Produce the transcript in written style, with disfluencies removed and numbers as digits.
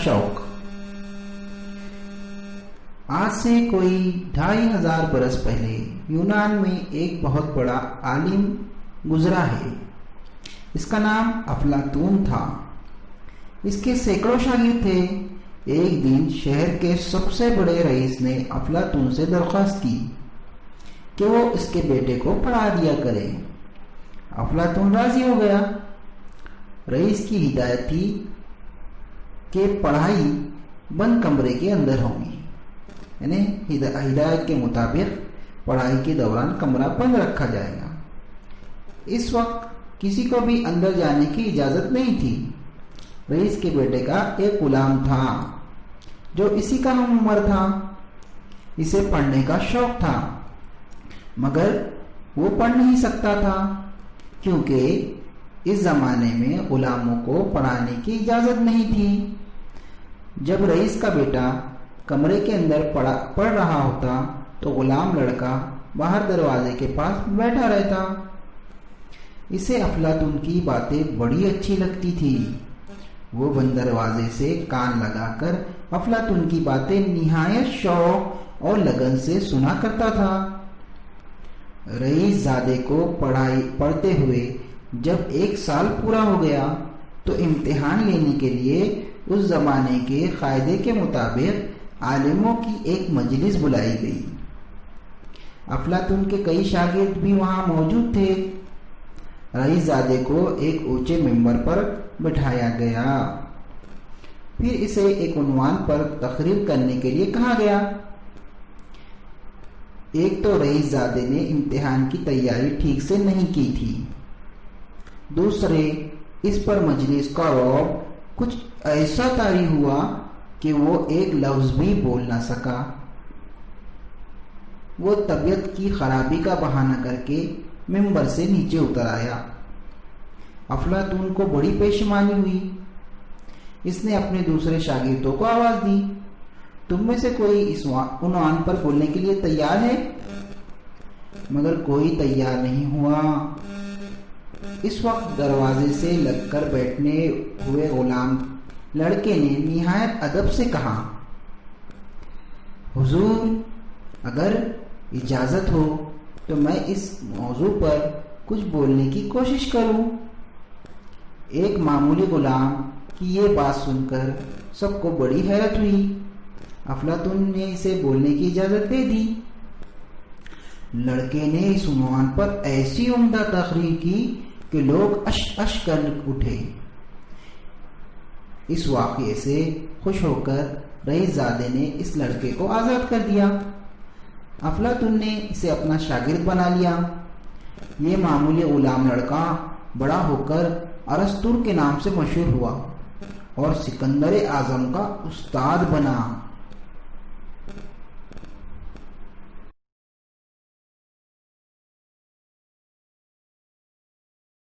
शौक। आज से कोई 2500 बरस पहले यूनान में एक बहुत बड़ा आलिम गुजरा है। इसका नाम अफलातून था। इसके सैकड़ों शागिर्द थे। एक दिन शहर के सबसे बड़े रईस ने अफलातून से दरख्वास्त की कि वो इसके बेटे को पढ़ा दिया करे। अफलातून राजी हो गया। रईस की हिदायत थी कि पढ़ाई बंद कमरे के अंदर होगी, यानी हिदायत के मुताबिक पढ़ाई के दौरान कमरा बंद रखा जाएगा। इस वक्त किसी को भी अंदर जाने की इजाजत नहीं थी। रईस के बेटे का एक गुलाम था जो इसी का हम उम्र था। इसे पढ़ने का शौक था, मगर वो पढ़ नहीं सकता था क्योंकि इस जमाने में गुलामों को पढ़ाने की इजाजत नहीं थी। जब रईस का बेटा कमरे के अंदर पढ़ रहा होता तो गुलाम लड़का बाहर दरवाजे के पास बैठा रहता। इसे अफलातून की बातें बड़ी अच्छी लगती थी। वो बंद दरवाजे से कान लगाकर अफलातून की बातें निहायत शौक और लगन से सुना करता था। रईस ज़ादे को पढ़ते हुए जब 1 साल पूरा हो गया तो इम्तिहान लेने के लिए उस जमाने के कायदे के मुताबिक आलिमों की एक मजलिस बुलाई गई। अफलातून के कई शागिर्द भी वहां मौजूद थे। रईस ज़ादे को एक ऊंचे मिंबर पर बिठाया गया। फिर इसे एक उन्वान पर तकरीर करने के लिए कहा गया। एक तो रईस ज़ादे ने इम्तिहान की तैयारी ठीक से नहीं की थी, दूसरे इस पर मजलिस का रौब कुछ ऐसा तारी हुआ कि वो एक लफ्ज भी बोल ना सका। वो तबीयत की खराबी का बहाना करके मिंबर से नीचे उतर आया। अफलातून को बड़ी पेशमानी हुई। इसने अपने दूसरे शागिर्दों को आवाज दी, तुम में से कोई इस उन्वान पर बोलने के लिए तैयार है? मगर कोई तैयार नहीं हुआ। इस वक्त दरवाजे से लगकर बैठने हुए गुलाम लड़के ने निहायत अदब से कहा, हुजूर, अगर इजाजत हो तो मैं इस मौजू पर कुछ बोलने की कोशिश करूं। एक मामूली गुलाम की ये बात सुनकर सबको बड़ी हैरत हुई। अफलातून ने इसे बोलने की इजाजत दे दी। लड़के ने इस उन्वान पर ऐसी उम्दा तकरीर की कि लोग अश अश कर उठे। इस वाक़ये से खुश होकर रईस ज़ादे ने इस लड़के को आज़ाद कर दिया। अफलातून ने इसे अपना शागिर्द बना लिया। ये मामूली गुलाम लड़का बड़ा होकर अरस्तुर के नाम से मशहूर हुआ और सिकंदर आज़म का उस्ताद बना।